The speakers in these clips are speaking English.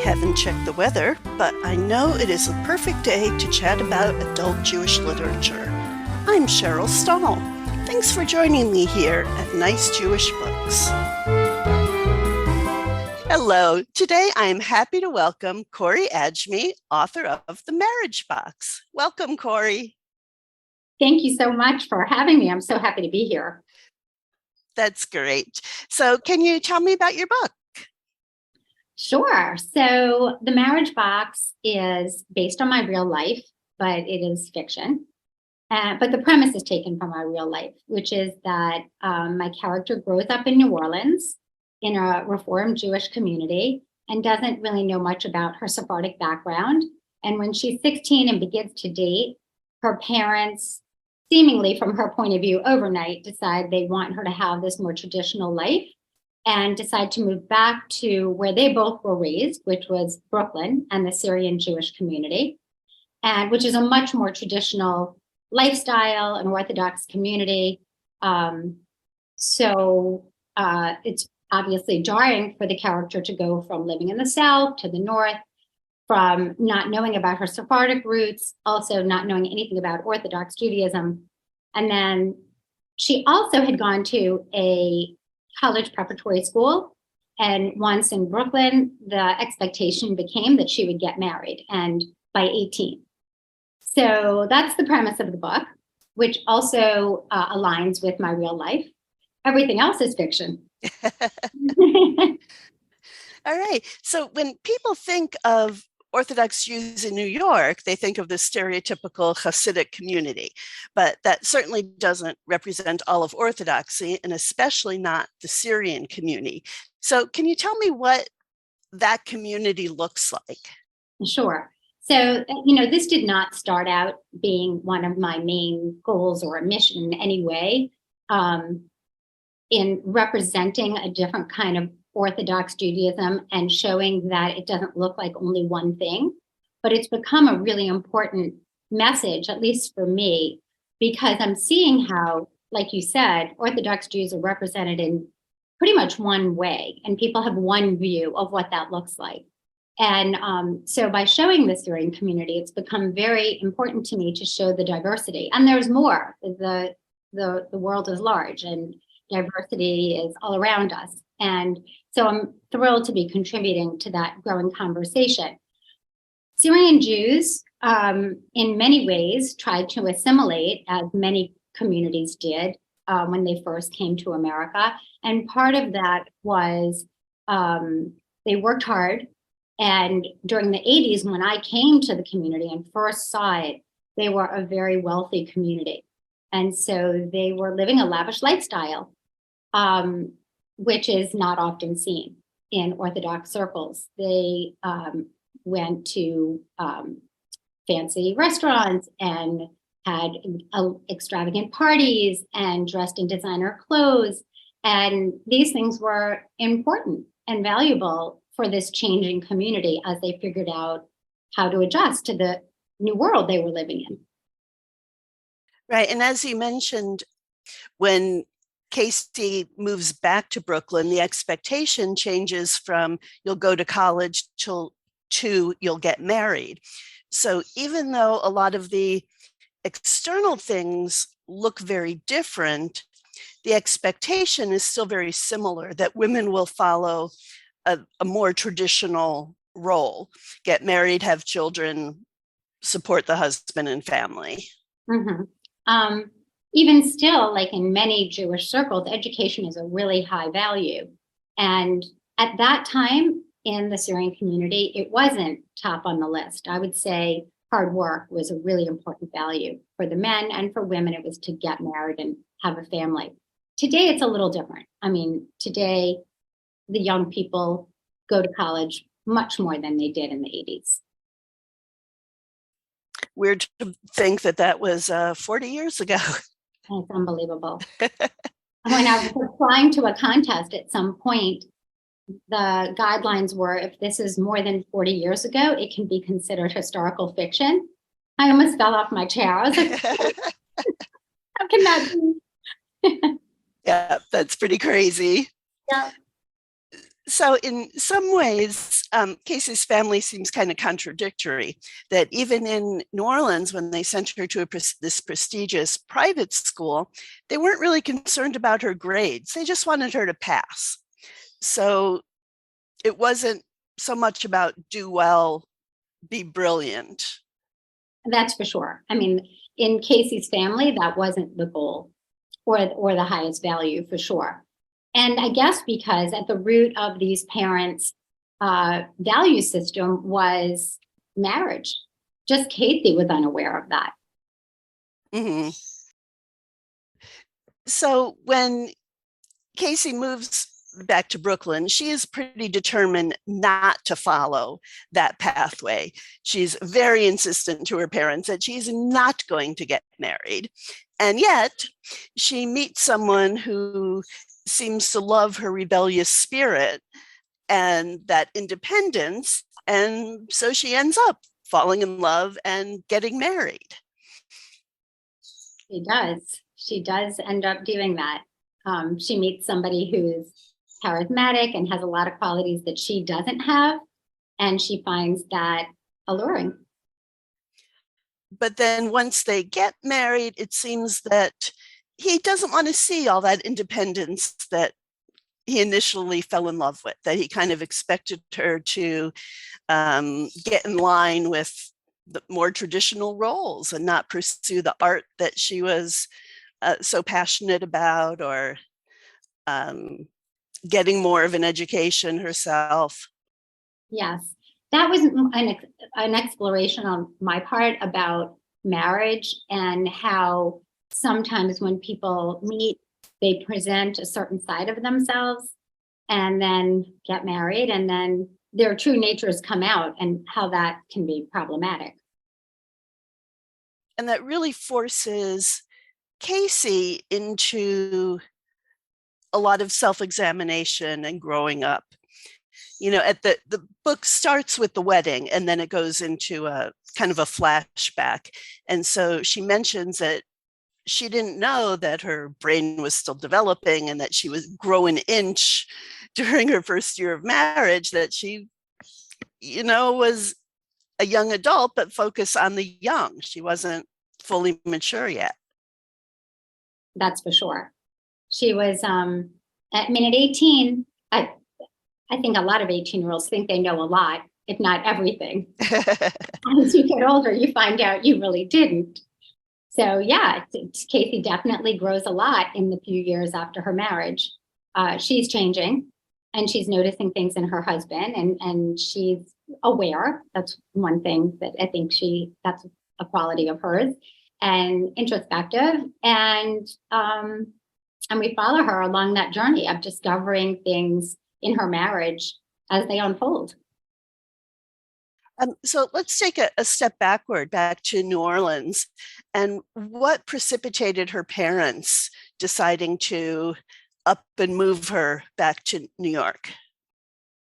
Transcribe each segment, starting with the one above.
haven't checked the weather, but I know it is a perfect day to chat about adult Jewish literature. I'm Cheryl Stahl. Thanks for joining me here at Nice Jewish Books. Hello. Today I am happy to welcome Corie Adjmi, author of The Marriage Box. Welcome, Corie. Thank you so much for having me. I'm so happy to be here. That's great. So can you tell me about your book? Sure. So The Marriage Box is based on my real life, but it is fiction. But the premise is taken from my real life, which is that my character grows up in New Orleans in a Reformed Jewish community and doesn't really know much about her Sephardic background. And when she's 16 and begins to date, her parents, seemingly from her point of view overnight, decide they want her to have this more traditional life and decide to move back to where they both were raised, which was Brooklyn and the Syrian Jewish community, and which is a much more traditional lifestyle, an Orthodox community. So it's obviously jarring for the character to go from living in the South to the North, from not knowing about her Sephardic roots, also not knowing anything about Orthodox Judaism. And then she also had gone to a college preparatory school. And once in Brooklyn, the expectation became that she would get married, and by 18. So that's the premise of the book, which also aligns with my real life. Everything else is fiction. All right. So when people think of Orthodox Jews in New York, they think of the stereotypical Hasidic community, but that certainly doesn't represent all of Orthodoxy, and especially not the Syrian community. So can you tell me what that community looks like? Sure. So, this did not start out being one of my main goals or a mission in any way, in representing a different kind of Orthodox Judaism and showing that it doesn't look like only one thing, but it's become a really important message, at least for me, because I'm seeing how, like you said, Orthodox Jews are represented in pretty much one way, and people have one view of what that looks like. And so by showing the Syrian community, it's become very important to me to show the diversity. And there's more. The world is large and diversity is all around us. And so I'm thrilled to be contributing to that growing conversation. Syrian Jews, in many ways, tried to assimilate, as many communities did when they first came to America. And part of that was they worked hard. And during the 80s, when I came to the community and first saw it, they were a very wealthy community. And so they were living a lavish lifestyle, which is not often seen in Orthodox circles. They went to fancy restaurants and had extravagant parties and dressed in designer clothes. And these things were important and valuable for this changing community as they figured out how to adjust to the new world they were living in. Right. And as you mentioned, when Casey moves back to Brooklyn, the expectation changes from you'll go to college to you'll get married. So even though a lot of the external things look very different, the expectation is still very similar, that women will follow a more traditional role, get married, have children, support the husband and family. Mm-hmm. Even still, like in many Jewish circles, education is a really high value. And at that time in the Syrian community, it wasn't top on the list. I would say hard work was a really important value for the men, and for women, it was to get married and have a family. Today, it's a little different. I mean, today, the young people go to college much more than they did in the 80s. Weird to think that was 40 years ago. It's unbelievable. When I was applying to a contest at some point, the guidelines were, if this is more than 40 years ago, it can be considered historical fiction. I almost fell off my chair. I was like, how can that be? Yeah, that's pretty crazy. Yeah. So in some ways, Casey's family seems kind of contradictory. That even in New Orleans, when they sent her to this prestigious private school, they weren't really concerned about her grades. They just wanted her to pass. So it wasn't so much about do well, be brilliant. That's for sure. I mean, in Casey's family, that wasn't the goal or the highest value for sure. And I guess because at the root of these parents' value system was marriage. Just Casey was unaware of that. Mm-hmm. So when Casey moves back to Brooklyn, she is pretty determined not to follow that pathway. She's very insistent to her parents that she's not going to get married. And yet, she meets someone who seems to love her rebellious spirit and that independence. And so she ends up falling in love and getting married. She does. She does end up doing that. She meets somebody who's charismatic and has a lot of qualities that she doesn't have, and she finds that alluring. But then once they get married, it seems that he doesn't want to see all that independence that he initially fell in love with, that he kind of expected her to get in line with the more traditional roles and not pursue the art that she was so passionate about, or getting more of an education herself. Yes, that was an exploration on my part about marriage and how sometimes when people meet, they present a certain side of themselves and then get married, and then their true natures come out, and how that can be problematic. And that really forces Casey into a lot of self-examination and growing up. You know, at the book starts with the wedding and then it goes into a kind of a flashback. And so she mentions that she didn't know that her brain was still developing and that she was growing an inch during her first year of marriage, that she, was a young adult, but focused on the young. She wasn't fully mature yet. That's for sure. She was, at 18, I think a lot of 18-year-olds think they know a lot, if not everything. As you get older, you find out you really didn't. So yeah, Casey definitely grows a lot in the few years after her marriage. She's changing and she's noticing things in her husband, and she's aware. That's one thing that I think that's a quality of hers, and introspective. And we follow her along that journey of discovering things in her marriage as they unfold. So let's take a step backward, back to New Orleans. And what precipitated her parents deciding to up and move her back to New York?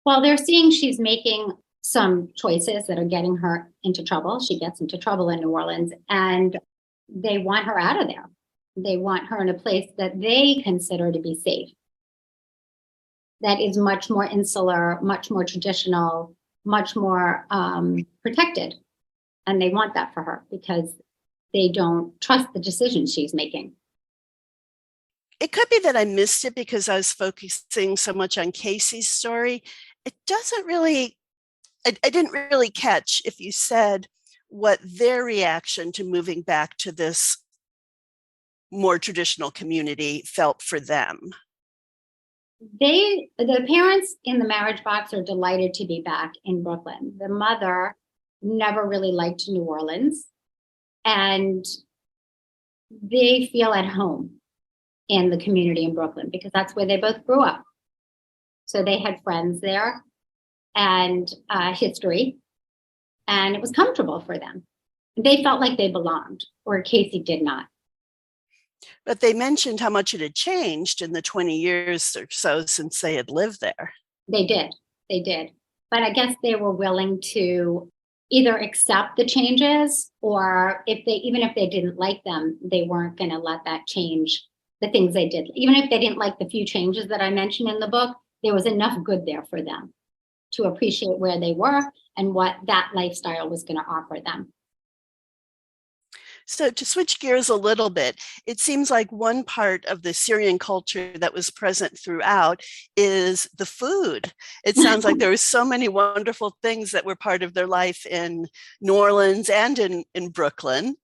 Well, they're seeing she's making some choices that are getting her into trouble. She gets into trouble in New Orleans, and they want her out of there. They want her in a place that they consider to be safe, that is much more insular, much more traditional, much more protected. And they want that for her because they don't trust the decisions she's making. It could be that I missed it because I was focusing so much on Casey's story. It doesn't really, I didn't really catch if you said what their reaction to moving back to this more traditional community felt for them. The parents in the marriage box are delighted to be back in Brooklyn. The mother never really liked New Orleans, and they feel at home in the community in Brooklyn because that's where they both grew up. So they had friends there and history, and it was comfortable for them. They felt like they belonged, or Casey did not. But they mentioned how much it had changed in the 20 years or so since they had lived there. They did. But I guess they were willing to either accept the changes, or even if they didn't like them, they weren't going to let that change the things they did. Even if they didn't like the few changes that I mentioned in the book, there was enough good there for them to appreciate where they were and what that lifestyle was going to offer them. So to switch gears a little bit, it seems like one part of the Syrian culture that was present throughout is the food. It sounds like there were so many wonderful things that were part of their life in New Orleans and in Brooklyn.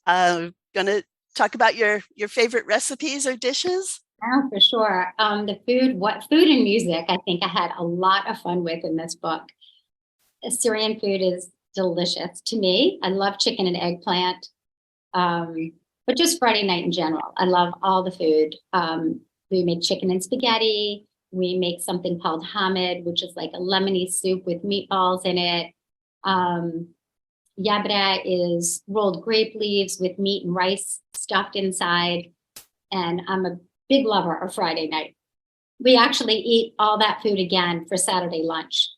Going to talk about your favorite recipes or dishes? Oh, for sure. The food and music, I think I had a lot of fun with in this book. Syrian food is delicious to me. I love chicken and eggplant. But just Friday night in general, I love all the food. We make chicken and spaghetti. We make something called hamid, which is like a lemony soup with meatballs in it. Yabra is rolled grape leaves with meat and rice stuffed inside. And I'm a big lover of Friday night. We actually eat all that food again for Saturday lunch.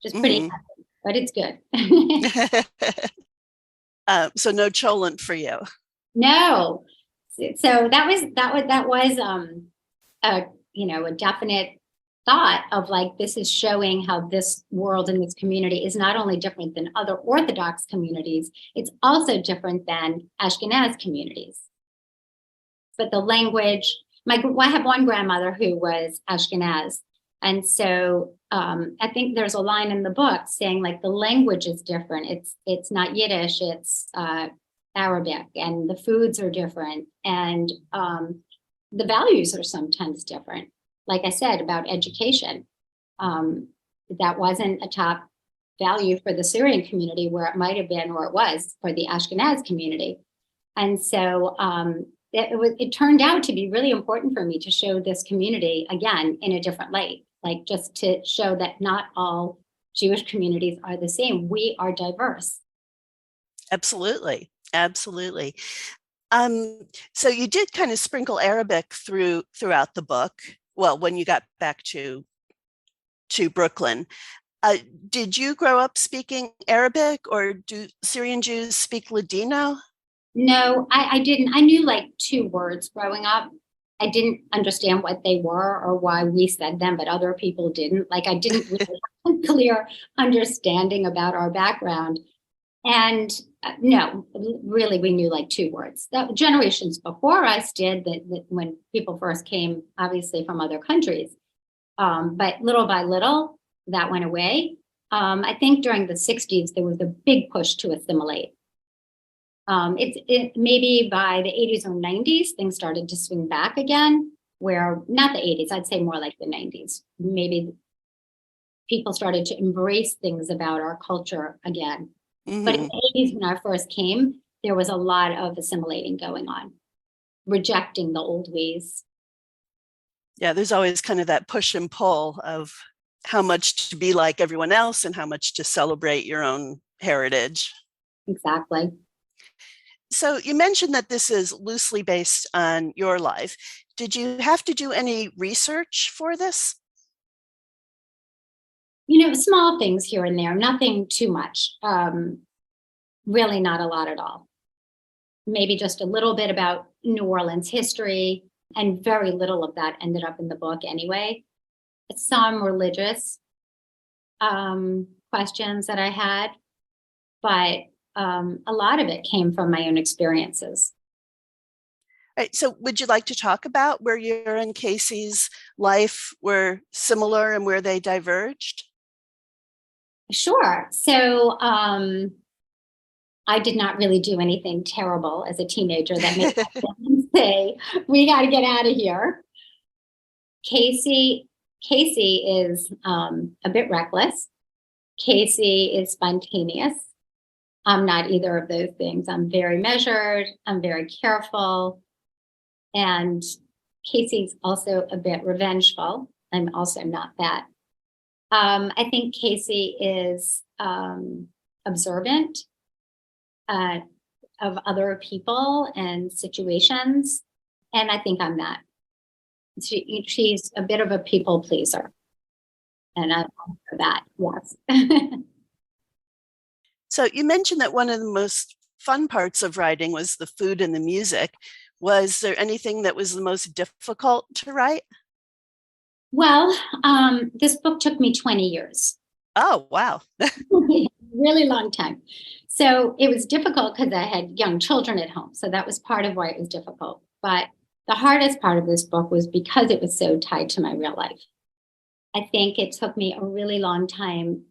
Just pretty heavy, but it's good. So no cholent for you. No. So that was a definite thought of like, this is showing how this world and this community is not only different than other Orthodox communities, it's also different than Ashkenaz communities. But the language, I have one grandmother who was Ashkenaz. And so I think there's a line in the book saying like the language is different. It's not Yiddish, it's Arabic, and the foods are different. And the values are sometimes different. Like I said about education, that wasn't a top value for the Syrian community where it might have been, or it was for the Ashkenaz community. And so it turned out to be really important for me to show this community again in a different light, like just to show that not all Jewish communities are the same. We are diverse. Absolutely. Absolutely. So you did kind of sprinkle Arabic throughout the book. Well, when you got back to Brooklyn, did you grow up speaking Arabic, or do Syrian Jews speak Ladino? No, I didn't. I knew like 2 words growing up. I didn't understand what they were or why we said them, but other people didn't. Like I didn't really have a clear understanding about our background. And no, really, we knew like 2 words. The generations before us did that when people first came, obviously from other countries. But little by little, that went away. I think during the 60s, there was a big push to assimilate. Maybe by the 80s or 90s, things started to swing back again, where not the 80s, I'd say more like the 90s. Maybe people started to embrace things about our culture again. But in the 80s, when I first came, there was a lot of assimilating going on, rejecting the old ways. Yeah, there's always kind of that push and pull of how much to be like everyone else and how much to celebrate your own heritage. Exactly. So you mentioned that this is loosely based on your life. Did you have to do any research for this? Small things here and there, nothing too much. Really not a lot at all. Maybe just a little bit about New Orleans history, and very little of that ended up in the book anyway. Some religious questions that I had, but a lot of it came from my own experiences. Right. So would you like to talk about where your and Casey's life were similar and where they diverged? Sure. So I did not really do anything terrible as a teenager that made my parents say, we got to get out of here. Casey is a bit reckless. Casey is spontaneous. I'm not either of those things. I'm very measured. I'm very careful. And Casey's also a bit revengeful. I'm also not that. I think Casey is observant of other people and situations. And I think I'm not. She's a bit of a people pleaser. And I'm for that, yes. So you mentioned that one of the most fun parts of writing was the food and the music. Was there anything that was the most difficult to write? Well, this book took me 20 years. Oh, wow. Really long time. So it was difficult because I had young children at home. So that was part of why it was difficult. But the hardest part of this book was because it was so tied to my real life. I think it took me a really long time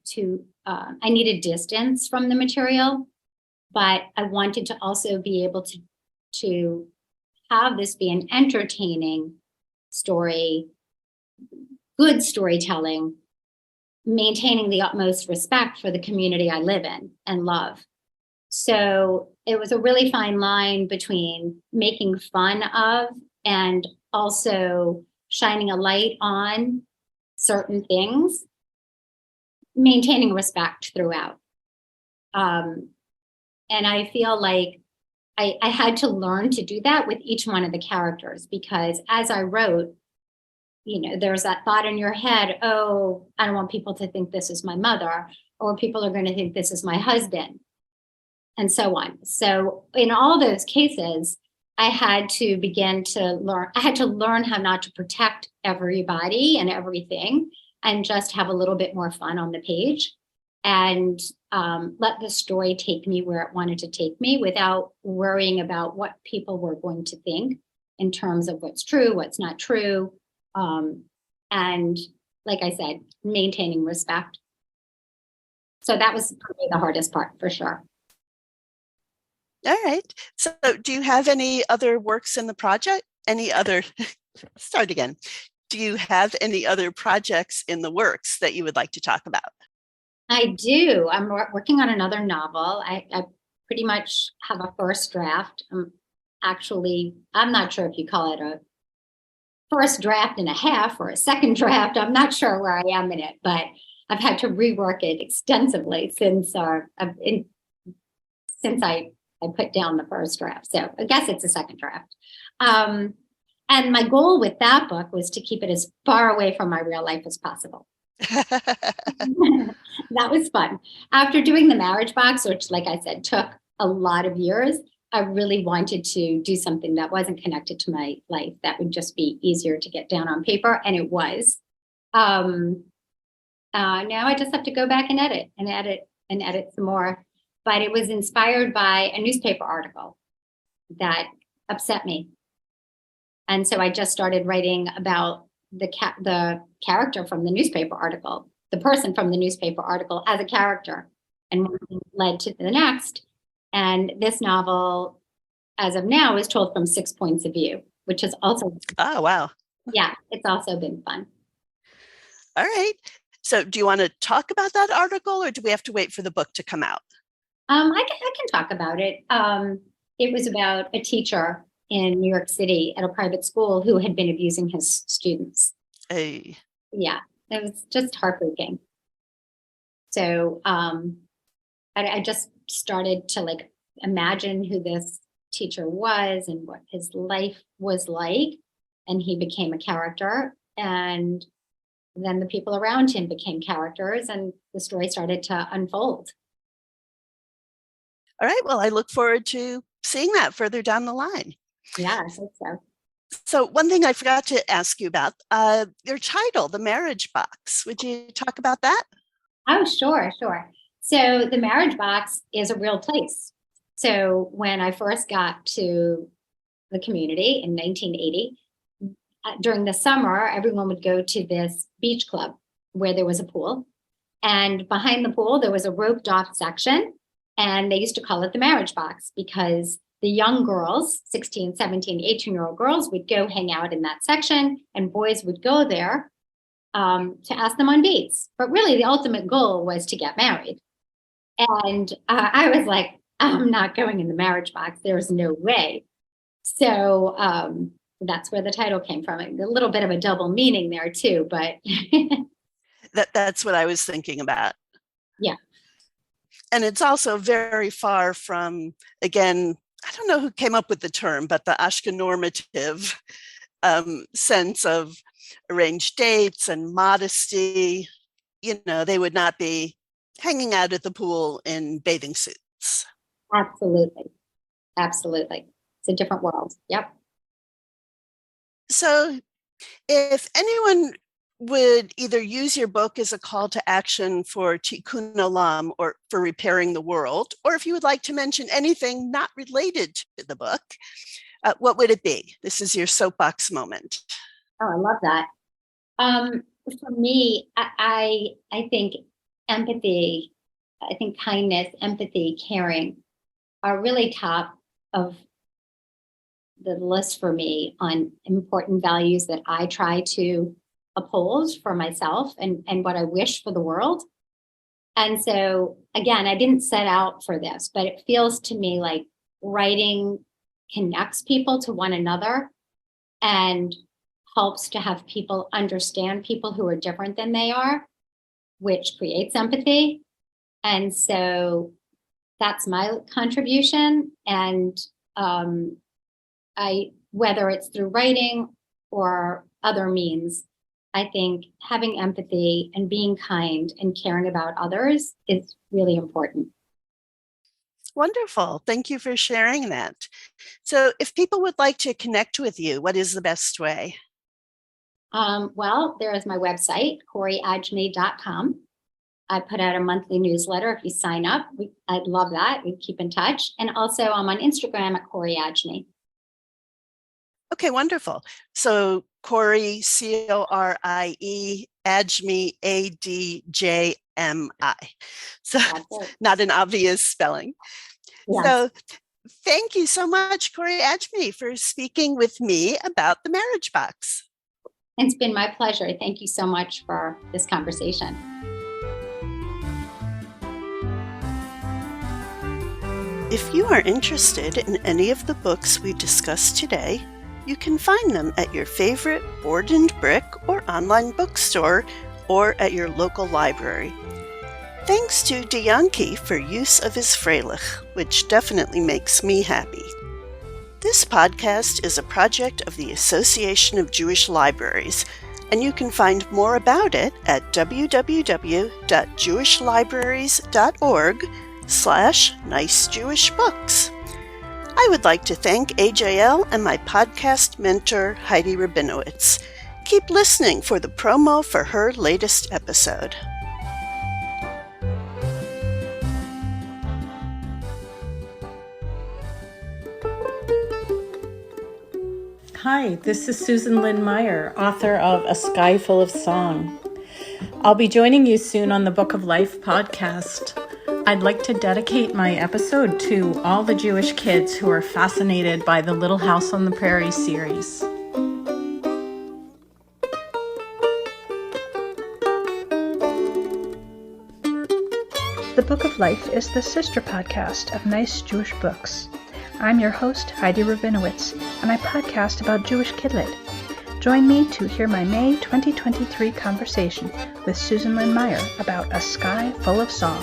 I needed distance from the material, but I wanted to also be able to have this be an entertaining story, good storytelling, maintaining the utmost respect for the community I live in and love. So it was a really fine line between making fun of and also shining a light on certain things, maintaining respect throughout. And I feel like I had to learn to do that with each one of the characters, because as I wrote, there's that thought in your head, oh, I don't want people to think this is my mother, or people are going to think this is my husband, and so on. So in all those cases, I had to learn how not to protect everybody and everything, and just have a little bit more fun on the page, and let the story take me where it wanted to take me without worrying about what people were going to think in terms of what's true, what's not true. And like I said, maintaining respect. So that was probably the hardest part for sure. All right. So do you have any other works in the project? Start again. Do you have any other projects in the works that you would like to talk about? I do. I'm working on another novel. I pretty much have a first draft. I'm not sure if you call it a first draft and a half or a second draft. I'm not sure where I am in it, but I've had to rework it extensively since I put down the first draft. So I guess it's a second draft. And my goal with that book was to keep it as far away from my real life as possible. That was fun. After doing the marriage box, which, like I said, took a lot of years, I really wanted to do something that wasn't connected to my life, that would just be easier to get down on paper, and it was. Now I just have to go back and edit some more. But it was inspired by a newspaper article that upset me. And so I just started writing about the character from the newspaper article, the person from the newspaper article as a character, and one thing led to the next. And this novel, as of now, is told from 6 points of view, which is also, Oh, wow. yeah, it's also been fun. All right. So do you want to talk about that article, or do we have to wait for the book to come out? I can talk about it. It was about a teacher in New York City at a private school who had been abusing his students. Hey. Yeah, it was just heartbreaking. So I just started to imagine who this teacher was and what his life was like. And he became a character. And then the people around him became characters, and the story started to unfold. All right. Well, I look forward to seeing that further down the line. Yeah, I think so. So one thing I forgot to ask you about, your title, The Marriage Box. Would you talk about that? Oh, sure. So the marriage box is a real place. So when I first got to the community in 1980, during the summer, everyone would go to this beach club where there was a pool. And behind the pool, there was a roped off section. And they used to call it the marriage box because the young girls, 16, 17, 18-year-old girls, would go hang out in that section, and boys would go there to ask them on dates. But really, the ultimate goal was to get married. And I was like, I'm not going in the marriage box. There's no way. So that's where the title came from. A little bit of a double meaning there too, but That's what I was thinking about. yeah. And it's also very far from, again, I don't know who came up with the term, but the Ashkenormative sense of arranged dates and modesty. They would not be hanging out at the pool in bathing suits. Absolutely. It's a different world. Yep. So if anyone would either use your book as a call to action for Tikkun Olam or for repairing the world, or if you would like to mention anything not related to the book, what would it be? This is your soapbox moment. Oh, I love that. For me, I think empathy, I think kindness, empathy, caring are really top of the list for me on important values that I try to uphold for myself and what I wish for the world. And so, again, I didn't set out for this, but it feels to me like writing connects people to one another and helps to have people understand people who are different than they are, which creates empathy. And so that's my contribution. And whether it's through writing or other means, I think having empathy and being kind and caring about others is really important. Wonderful. Thank you for sharing that. So if people would like to connect with you, what is the best way? Well, there is my website, CorieAdjmi.com. I put out a monthly newsletter. If you sign up, I'd love that. We'd keep in touch. And also I'm on Instagram at Corie Adjmi. Okay, wonderful. So Corie, Corie, Adjmi, Adjmi. So not an obvious spelling. Yes. So thank you so much, Corie Adjmi, for speaking with me about the marriage box. It's been my pleasure. Thank you so much for this conversation. If you are interested in any of the books we discussed today, you can find them at your favorite board and brick or online bookstore or at your local library. Thanks to Dianki for use of his Freilich, which definitely makes me happy. This podcast is a project of the Association of Jewish Libraries, and you can find more about it at www.jewishlibraries.org/nicejewishbooks. I would like to thank AJL and my podcast mentor, Heidi Rabinowitz. Keep listening for the promo for her latest episode. Hi, this is Susan Lynn Meyer, author of A Sky Full of Song. I'll be joining you soon on the Book of Life podcast. I'd like to dedicate my episode to all the Jewish kids who are fascinated by the Little House on the Prairie series. The Book of Life is the sister podcast of Nice Jewish Books. I'm your host, Heidi Rabinowitz, and I podcast about Jewish Kidlit. Join me to hear my May 2023 conversation with Susan Lynn Meyer about A Sky Full of Song.